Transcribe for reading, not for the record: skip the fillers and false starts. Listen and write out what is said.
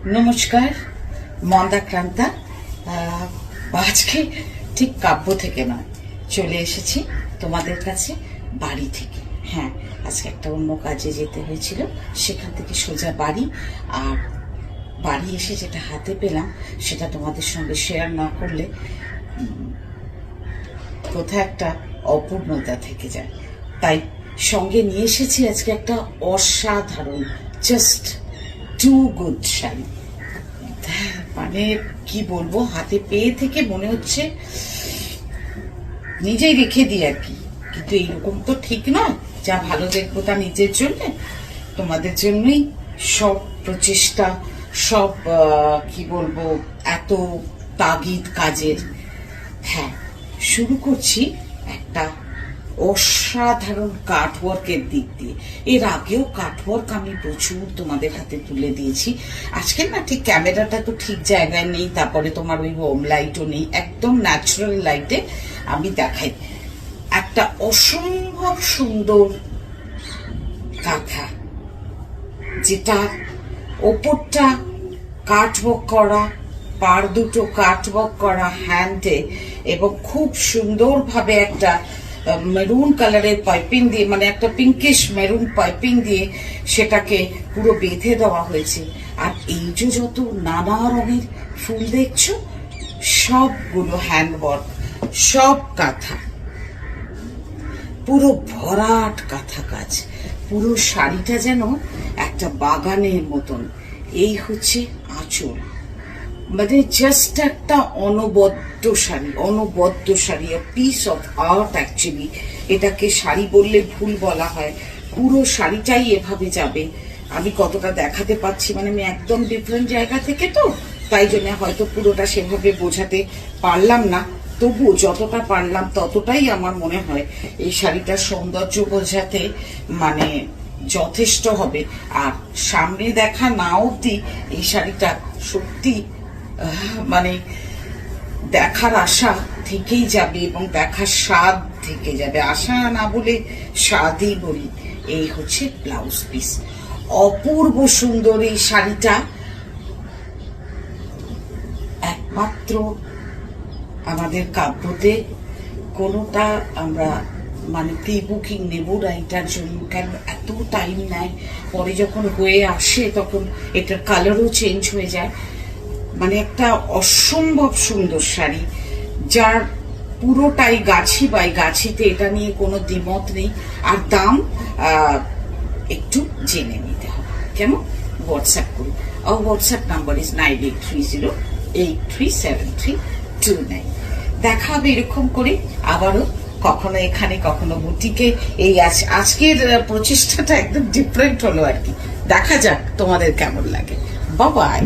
নমস্কার, মন্দাক্রান্তা। আজকে ঠিক কাব্য থেকে নয়, চলে এসেছি তোমাদের কাছে বাড়ি থেকে। হ্যাঁ, আজকে একটা অন্য কাজে যেতে হয়েছিল, সেখান থেকে সোজা বাড়ি। আর বাড়ি এসে যেটা হাতে পেলাম সেটা তোমাদের সঙ্গে শেয়ার না করলে কোথায় একটা অপূর্ণতা থেকে যায়। তাই সঙ্গে নিয়ে এসেছি আজকে একটা অসাধারণ, জাস্ট টু গুড শাড়ি। মানে কি বলবো, হাতে পেয়ে থেকে মনে হচ্ছে নিজেই রেখে দিই আর কি। কিন্তু এইরকম তো ঠিক নয়, যা ভালো দেখবো তা নিজের জন্য, তোমাদের জন্যই সব প্রচেষ্টা, সব কি বলবো, এত তাগিদ কাজের। হ্যাঁ, শুরু করছি একটা অসাধারণ কাটওয়ার্কের দিক দিয়ে। এর আগেও কাটওয়ার্ক আমি প্রচুর তোমাদের হাতে তুলে দিয়েছি। আজকে না ঠিক ক্যামেরাটা তো ঠিক জায়গায় নেই, তারপরে তোমার ওই হোম লাইটও নেই, একদম ন্যাচারাল লাইটে আমি দেখাই। একটা অসম্ভব সুন্দর কাঁথা, যেটা ওপরটা কাটওয়ার্ক করা, পার দুটো কাটওয়ার্ক করা হ্যান্ডে, এবং খুব সুন্দরভাবে একটা মেরুন কালারের পাইপিং দিয়ে, মানে একটা পিঙ্কিশ মেরুন পাইপিং দিয়ে সেটাকে পুরো বেঁধে দেওয়া হয়েছে। আর এই যে যত নানা রঙের ফুল দেখছো, সবগুলো হ্যান্ডওয়ার্ক, সব কাঁথা, পুরো ভরাট কাঁথা কাজ। পুরো শাড়িটা যেন একটা বাগানের মতন। এই হচ্ছে আঁচল, মানে জাস্ট একটা অনবদ্য sari, piece of art actually. এটাকে শাড়ি বললে ভুল বলা হয়, পুরো শাড়িটাই এভাবে যাবে। আমি কতটা দেখাতে পারছি, মানে আমি একদম ডিফারেন্ট জায়গা থেকে, তো তাই জন্য হয়তো পুরোটা সেভাবে বোঝাতে পারলাম না। তবুও যতটা পারলাম ততটাই আমার মনে হয় এই শাড়িটার সৌন্দর্য বোঝাতে মানে যথেষ্ট হবে। আর সামনে দেখা না অবধি এই শাড়িটা সত্যি মানে দেখার আশা থেকেই যাবে এবং দেখার স্বাদ থেকে যাবে। আশা না বলে স্বাদই বলি। এই হচ্ছে ব্লাউজ পিস, অপূর্ব সুন্দর এই শাড়িটা। একমাত্র আমাদের কাব্যতে কোনোটা আমরা মানে প্রি বুকিং নেব না এটার জন্য, কারণ এত টাইম নেয়। পরে যখন হয়ে আসে তখন এটার কালারও চেঞ্জ হয়ে যায়। মানে একটা অসম্ভব সুন্দর শাড়ি, যার পুরোটাই গাছি বাই গাছিতে, এটা নিয়ে কোনো দ্বিমত নেই। আর দাম একটু জেনে নিতে হবে, কেমন? হোয়াটসঅ্যাপ করি। আর হোয়াটসঅ্যাপ নাম্বার ইজ 9830837329। দেখা হবে এরকম করে আবারও, কখনো এখানে কখনো বুটিকে। এই আজকের প্রচেষ্টাটা একদম ডিফারেন্ট হলো আর কি। দেখা যাক তোমাদের কেমন লাগে। Bye bye.